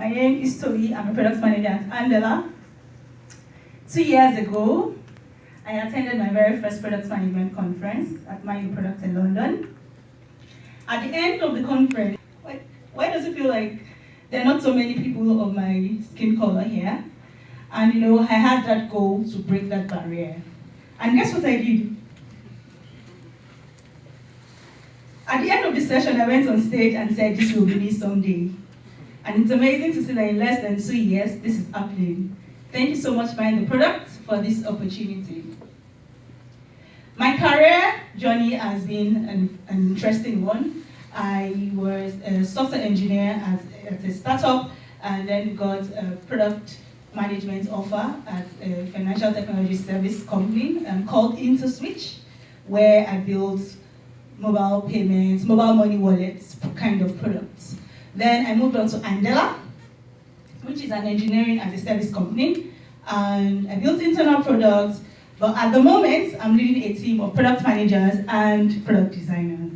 My name is Toby. I'm a product manager at Andela. 2 years ago, I attended my very first product management conference at My New Product in London. At the end of the conference, why does it feel like there are not so many people of my skin color here? And I had that goal to break that barrier. And guess what I did? At the end of the session, I went on stage and said, this will be me someday. And it's amazing to see that in less than 2 years, this is happening. Thank you so much, Mind the Product, for this opportunity. My career journey has been an interesting one. I was a software engineer at a startup and then got a product management offer at a financial technology service company called InterSwitch, where I built mobile payments, mobile money wallets kind of products. Then I moved on to Andela, which is an engineering as a service company, and I built internal products, but at the moment I'm leading a team of product managers and product designers.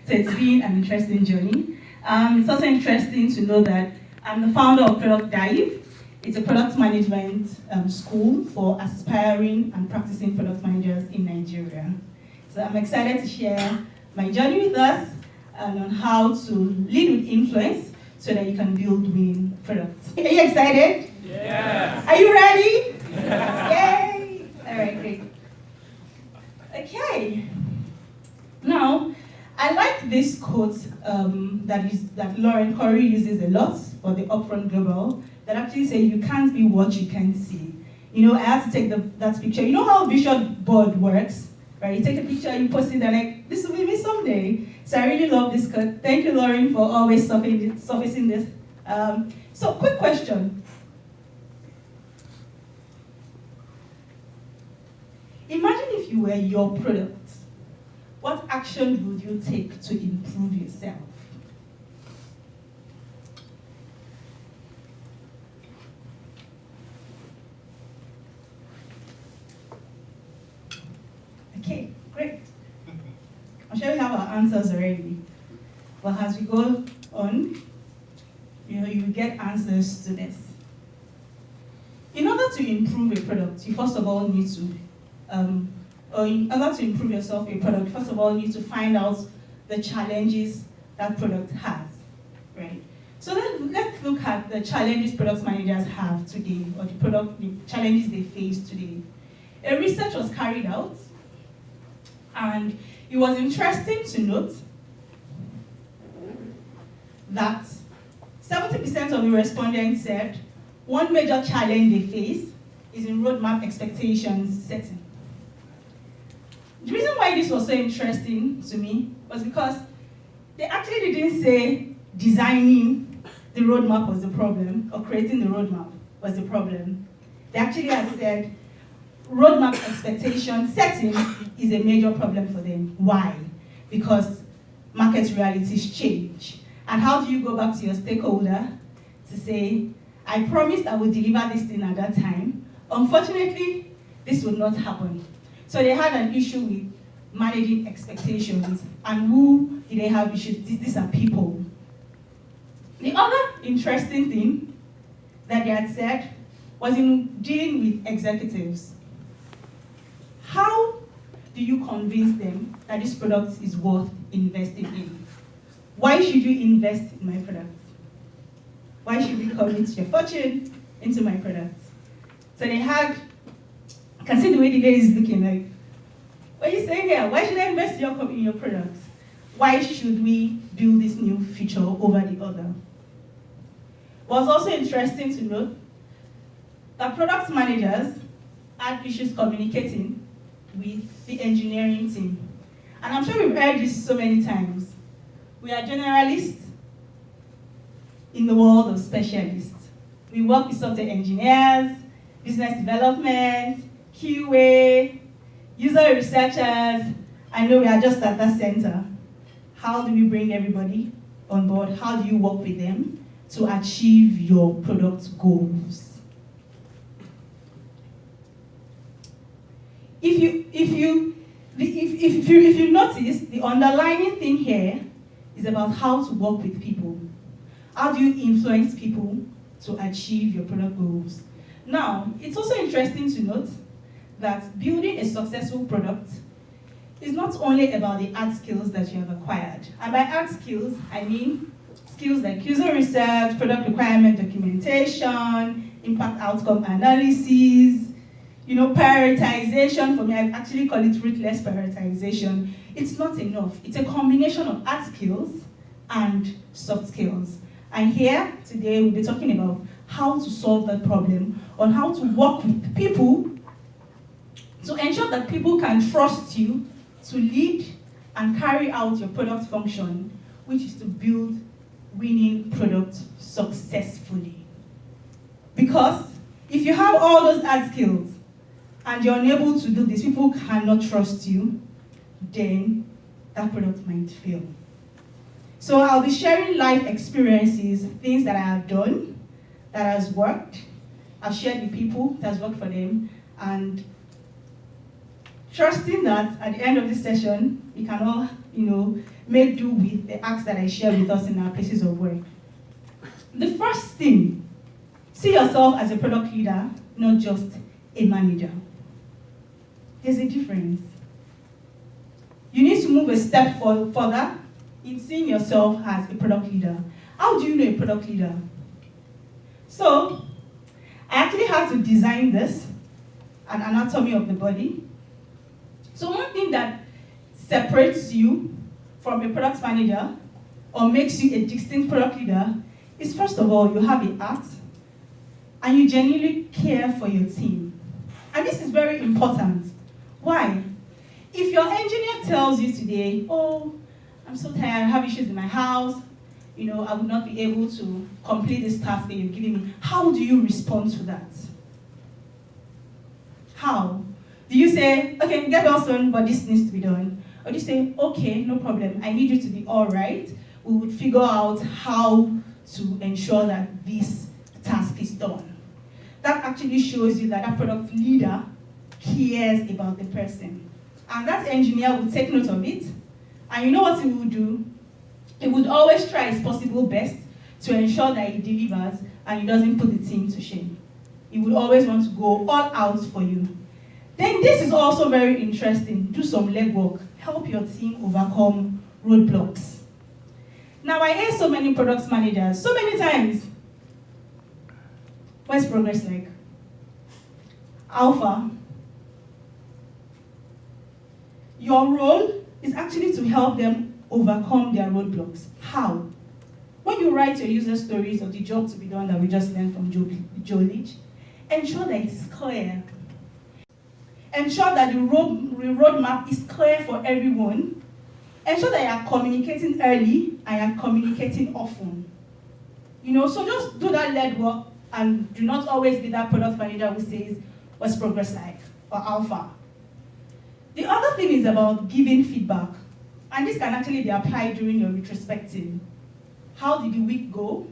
So it's been an interesting journey. It's also interesting to know that I'm the founder of Product Dive. It's a product management school for aspiring and practicing product managers in Nigeria. So I'm excited to share my journey with us and on how to lead with influence so that you can build winning products. Are you excited? Yeah. Are you ready? Yeah. Yay! All right, great. Okay. Now, I like this quote that Lauren Corey uses a lot for the Upfront Global, that actually says you can't be what you can't see. I had to take that picture. You know how vision board works, right? You take a picture, you post it, and like, this will be me someday. So I really love this quote. Thank you, Lauren, for always surfacing this. So quick question. Imagine if you were your product. What action would you take to improve yourself? Okay, great. I'm sure we have our answers already. But as we go on, you will get answers to this. In order to improve a product, you first of all need to or in order to improve yourself a product, first of all, you need to find out the challenges that product has, right? So let's look at the challenges product managers have today, or the challenges they face today. A research was carried out, and it was interesting to note that 70% of the respondents said one major challenge they face is in roadmap expectations setting. The reason why this was so interesting to me was because they actually didn't say designing the roadmap was the problem or creating the roadmap was the problem. They actually had said roadmap expectation setting is a major problem for them. Why? Because market realities change. And how do you go back to your stakeholder to say, I promised I would deliver this thing at that time. Unfortunately, this will not happen. So they had an issue with managing expectations. And who did they have issues? These are people. The other interesting thing that they had said was in dealing with executives. How do you convince them that this product is worth investing in? Why should you invest in my product? Why should we commit your fortune into my product? So they had, you can see the way the lady is looking like, what are you saying here? Why should I invest in your product? Why should we build this new feature over the other? What's also interesting to note that product managers had issues communicating with the engineering team. And I'm sure we've heard this so many times. We are generalists in the world of specialists. We work with software engineers, business development, QA, user researchers. I know we are just at that center. How do we bring everybody on board? How do you work with them to achieve your product goals? If you notice, the underlying thing here is about how to work with people. How do you influence people to achieve your product goals. Now, it's also interesting to note that building a successful product is not only about the hard skills that you have acquired. And by hard skills, I mean skills like user research, product requirement documentation, impact outcome analysis, prioritization. For me, I actually call it ruthless prioritization. It's not enough. It's a combination of hard skills and soft skills. And here, today, we'll be talking about how to solve that problem, on how to work with people to ensure that people can trust you to lead and carry out your product function, which is to build winning products successfully. Because if you have all those hard skills and you're unable to do this, people cannot trust you, then that product might fail. So I'll be sharing life experiences, things that I have done, that has worked. I've shared with people that has worked for them, and trusting that at the end of this session, we can all, make do with the acts that I share with us in our places of work. The first thing, see yourself as a product leader, not just a manager. There's a difference. You need to move a step further in seeing yourself as a product leader. How do you know a product leader? So, I actually had to design this, an anatomy of the body. So one thing that separates you from a product manager or makes you a distinct product leader is, first of all, you have a heart and you genuinely care for your team. And this is very important. Why? If your engineer tells you today, oh, I'm so tired, I have issues in my house, I would not be able to complete this task that you're giving me, how do you respond to that? How? Do you say, okay, get well soon, but this needs to be done? Or do you say, okay, no problem, I need you to be all right. We would figure out how to ensure that this task is done. That actually shows you that product leader cares about the person. And that engineer will take note of it. And you know what he will do? He would always try his possible best to ensure that he delivers and he doesn't put the team to shame. He would always want to go all out for you. Then this is also very interesting. Do some legwork. Help your team overcome roadblocks. Now I hear so many product managers, so many times. What's progress like? Alpha. Your role is actually to help them overcome their roadblocks. How? When you write your user stories of the job to be done that we just learned from Joe Leach, ensure that it's clear. Ensure that the roadmap is clear for everyone. Ensure that you are communicating early and you are communicating often. So just do that lead work and do not always be that product manager who says, what's progress like? Or alpha. The other thing is about giving feedback. And this can actually be applied during your retrospective. How did the week go?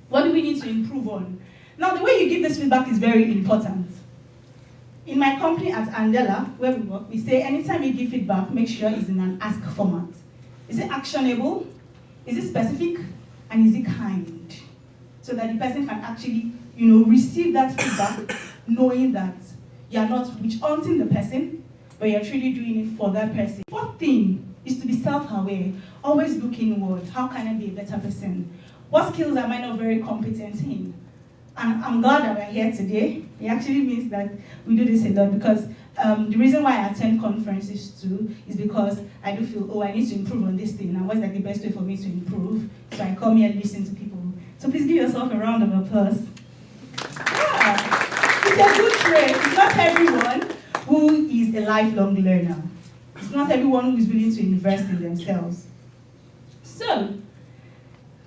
What do we need to improve on? Now, the way you give this feedback is very important. In my company at Andela, where we work, we say anytime you give feedback, make sure it's in an ask format. Is it actionable? Is it specific? And is it kind? So that the person can actually, receive that feedback, knowing that you're not witch-hunting the person, but you're truly doing it for that person. Fourth thing is to be self-aware. Always look inward. How can I be a better person? What skills am I not very competent in? And I'm glad that we're here today. It actually means that we do this a lot because the reason why I attend conferences too is because I do feel, I need to improve on this thing. And what's the best way for me to improve? So I come here and listen to people. So please give yourself a round of applause. Yeah, it's a good trait. It's not everyone who is a lifelong learner. It's not everyone who is willing to invest in themselves. So,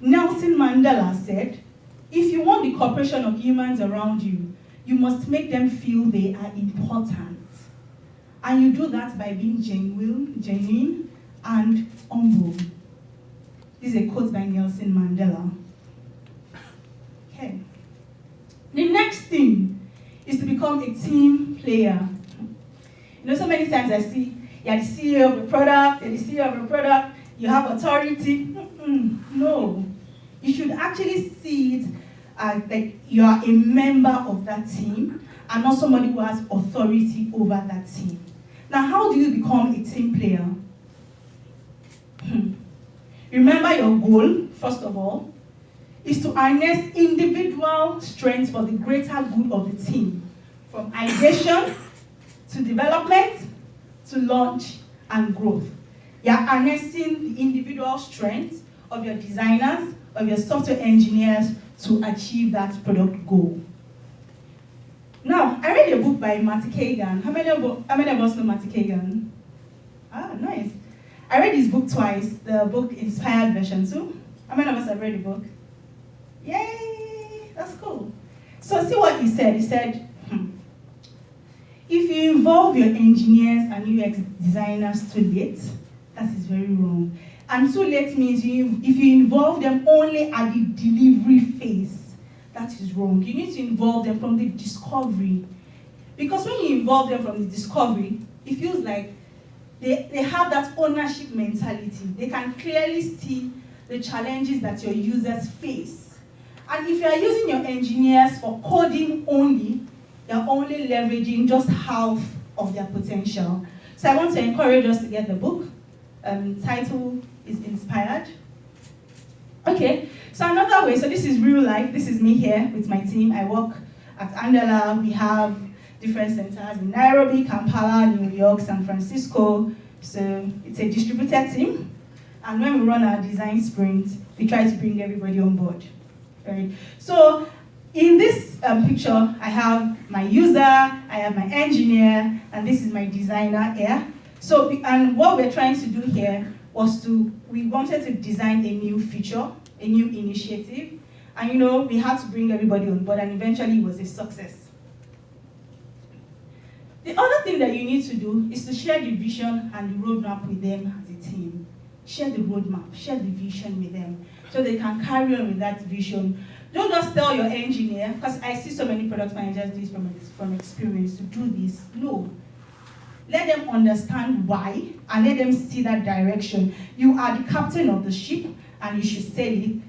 Nelson Mandela said, if you want the cooperation of humans around you, you must make them feel they are important. And you do that by being genuine, and humble. This is a quote by Nelson Mandela. Okay. The next thing is to become a team player. So many times I see, you're the CEO of a product, you have authority. No. You should actually see it as like you are a member of that team and not somebody who has authority over that team. Now, how do you become a team player? Remember your goal, first of all, is to harness individual strengths for the greater good of the team, from ideation to development to launch and growth. You are harnessing the individual strengths of your designers, of your software engineers to achieve that product goal. Now, I read a book by Matty Kagan. How many of us know Matty Kagan? Ah, nice. I read his book twice, the book Inspired version 2. How many of us have read the book? Yay! That's cool. So see what he said. He said, if you involve your engineers and UX designers too late, that is very wrong. And too late means if you involve them only at the delivery phase, that is wrong. You need to involve them from the discovery. Because when you involve them from the discovery, it feels like they have that ownership mentality. They can clearly see the challenges that your users face. And if you are using your engineers for coding only, you're only leveraging just half of their potential. So I want to encourage us to get the book. Title is Inspired. Okay, so another way, so this is real life. This is me here with my team. I work at Andela. We have different centers in Nairobi, Kampala, New York, San Francisco. So it's a distributed team. And when we run our design sprint, we try to bring everybody on board. Right? So in this picture, I have my user, I have my engineer, and this is my designer here. So, and what we're trying to do here was we wanted to design a new feature, a new initiative, and we had to bring everybody on board, and eventually it was a success. The other thing that you need to do is to share the vision and the roadmap with them as a team. Share the roadmap, share the vision with them, so they can carry on with that vision. Don't just tell your engineer, because I see so many product managers do this from experience, to do this. No. Let them understand why, and let them see that direction. You are the captain of the ship, and you should sail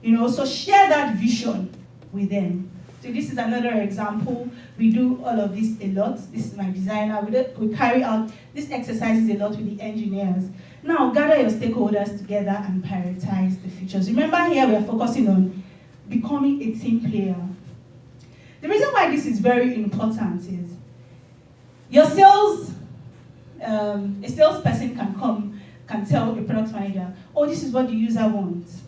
it. So share that vision with them. So this is another example. We do all of this a lot. This is my designer. We carry out these exercises a lot with the engineers. Now, gather your stakeholders together and prioritize the features. Remember here, we are focusing on becoming a team player. The reason why this is very important is your a salesperson can tell a product manager, oh, this is what the user wants.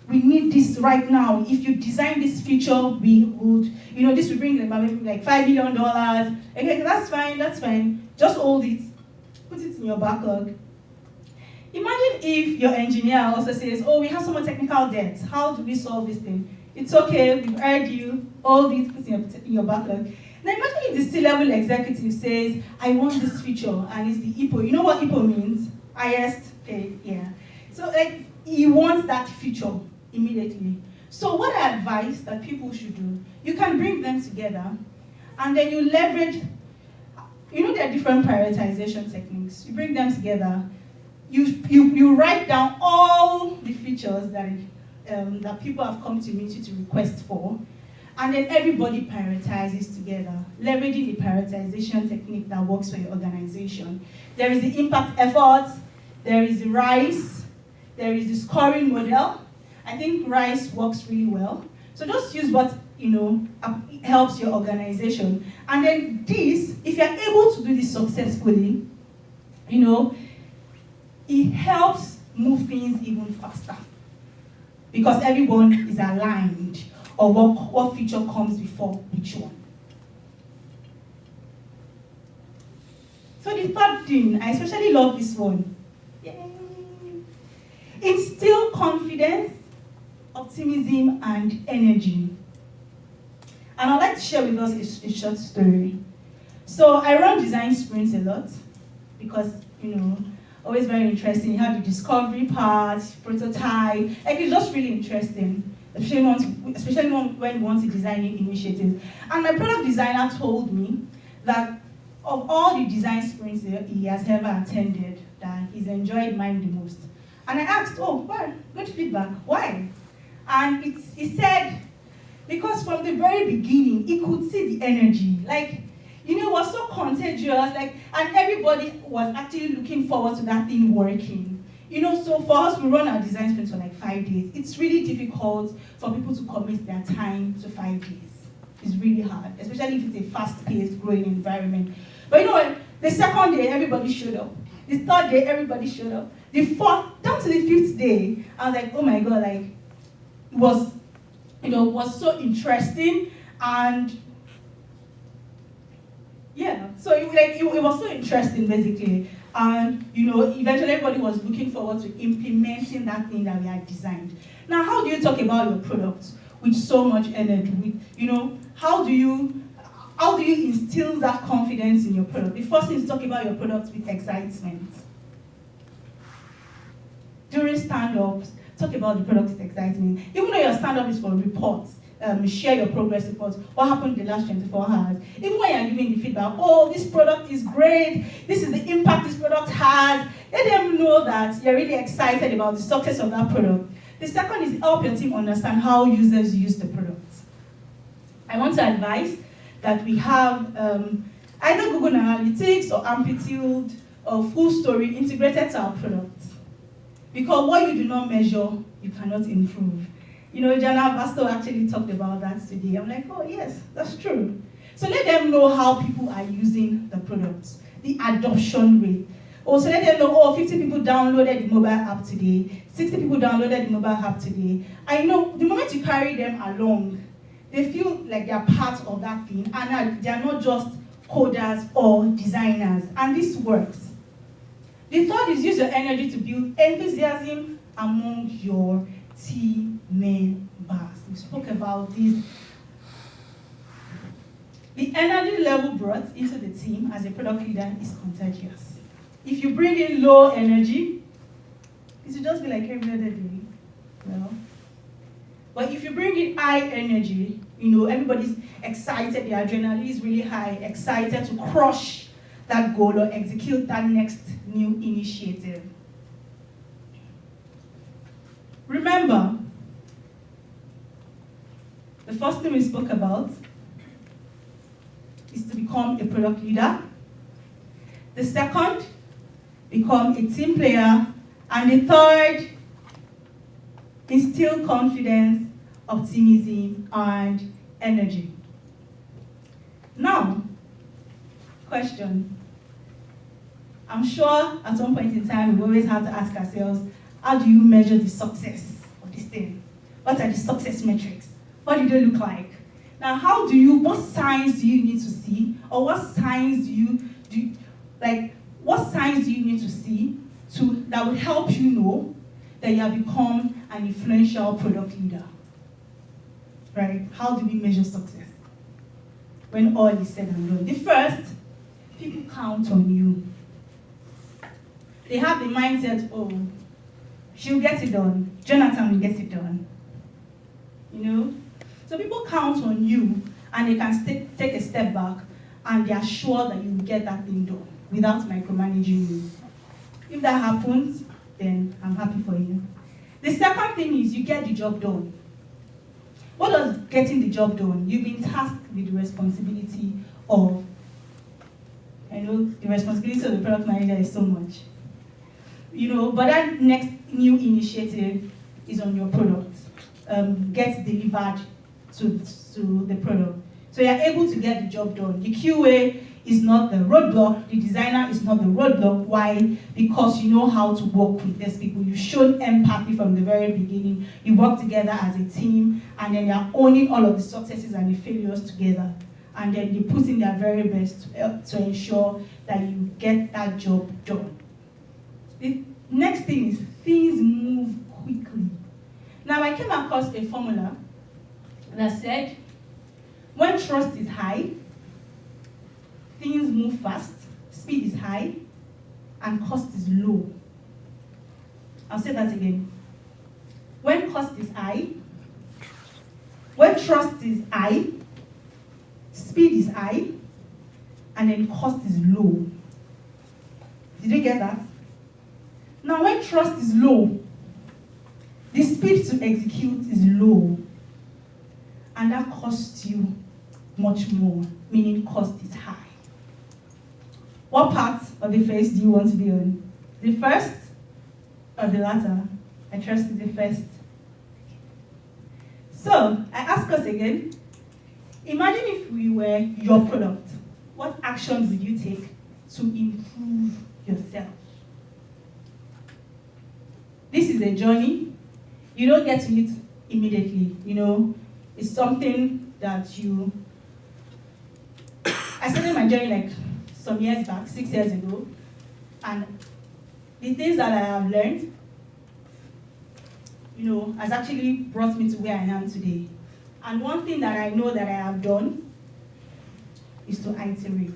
We need this right now. If you design this feature, we would, this will bring them maybe like $5 million. Okay, that's fine. Just hold it, put it in your backlog. Imagine if your engineer also says, oh, we have some more technical debt. How do we solve this thing? It's okay, we've heard you, hold it, put it in your backlog. Now imagine if the C-level executive says, I want this feature, and it's the IPO. You know what IPO means? Highest paid, yeah. So he wants that feature immediately. So what I advise that people should do, you can bring them together, and then you leverage, there are different prioritization techniques. You bring them together, you write down all the features that people have come to meet you to request for, and then everybody prioritizes together, leveraging the prioritization technique that works for your organization. There is the impact effort, there is the RICE, there is the scoring model. I think RICE works really well. So just use what helps your organization. And then this, if you're able to do this successfully, it helps move things even faster. Because everyone is aligned on what feature comes before which one. So the third thing, I especially love this one. Yay. Instill confidence, optimism, and energy. And I'd like to share with us a short story. So I run design sprints a lot because, always very interesting. You have the discovery part, prototype. It's just really interesting, especially when you want to design new initiatives. And my product designer told me that of all the design sprints he has ever attended, that he's enjoyed mine the most. And I asked, oh, well, good feedback. Why? And he said Because from the very beginning, he could see the energy. Like, it was so contagious, and everybody was actually looking forward to that thing working. So for us, we run our design sprints for 5 days. It's really difficult for people to commit their time to 5 days. It's really hard, especially if it's a fast-paced, growing environment. But you know what? The second day, everybody showed up. The third day, everybody showed up. The fourth, down to the fifth day, I was like, oh my God, it was so interesting, and yeah, so it was so interesting basically, and eventually everybody was looking forward to implementing that thing that we had designed. Now, how do you talk about your product with so much energy? How do you instill that confidence in your product? The first thing is talk about your product with excitement. During stand-ups, talk about the product with excitement. Even though your stand-up is for reports, share your progress reports, what happened in the last 24 hours. Even when you're giving the feedback, oh, this product is great, this is the impact this product has, let them know that you're really excited about the success of that product. The second is help your team understand how users use the product. I want to advise that we have either Google Analytics or Amplitude or FullStory integrated to our product. Because what you do not measure, you cannot improve. Jana Basto actually talked about that today. I'm like, oh yes, that's true. So let them know how people are using the product, the adoption rate. Also let them know, 50 people downloaded the mobile app today, 60 people downloaded the mobile app today. And the moment you carry them along, they feel like they're part of that thing, and they're not just coders or designers, and this works. The third is use your energy to build enthusiasm among your team members. We spoke about this. The energy level brought into the team as a product leader is contagious. If you bring in low energy, it will just be like every other day. But if you bring in high energy, everybody's excited, the adrenaline is really high, excited to crush that goal or execute that next new initiative. Remember, the first thing we spoke about is to become a product leader. The second, become a team player. And the third, instill confidence, optimism, and energy. Now, question. I'm sure at some point in time we always have to ask ourselves, how do you measure the success of this thing? What are the success metrics? What do they look like? Now, what signs do you need to see? Or what signs do you need to see that would help you know that you have become an influential product leader? Right? How do we measure success when all is said and done? The first, people count on you. They have the mindset, oh, she'll get it done. Jonathan will get it done. So people count on you, and they can take a step back, and they are sure that you will get that thing done without micromanaging you. If that happens, then I'm happy for you. The second thing is you get the job done. What does getting the job done? You've been tasked with the responsibility of, the responsibility of the product manager is so much. But that next new initiative is on your product, gets delivered to the product. So you're able to get the job done. The QA is not the roadblock, the designer is not the roadblock. Why? Because you know how to work with these people. You showed empathy from the very beginning. You work together as a team, and then you're owning all of the successes and the failures together. And then you put in their very best to ensure that you get that job done. The next thing is things move quickly. Now, I came across a formula that said, when trust is high, things move fast, speed is high, and cost is low. I'll say that again. When cost is high, when trust is high, speed is high, and then cost is low. Did you get that? Now, when trust is low, the speed to execute is low, and and that costs you much more, meaning cost is high. What part of the face do you want to be on? The first or the latter? I trust it's the first. So, I ask us again, imagine if we were your product, what actions would you take to improve yourself? This is a journey. You don't get to it immediately, it's something that I started my journey like some years back, 6 years ago, and the things that I have learned, has actually brought me to where I am today. And one thing that I know that I have done is to iterate.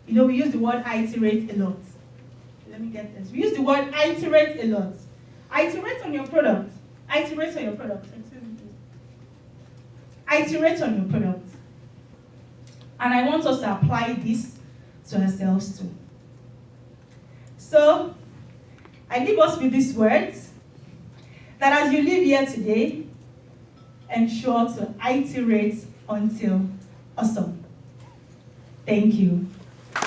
We use the word iterate a lot. Let me get this. We use the word iterate a lot. Iterate on your product. Iterate on your product. Iterate on your product. And I want us to apply this to ourselves too. So, I leave us with these words, that as you live here today, ensure to iterate until awesome. Thank you.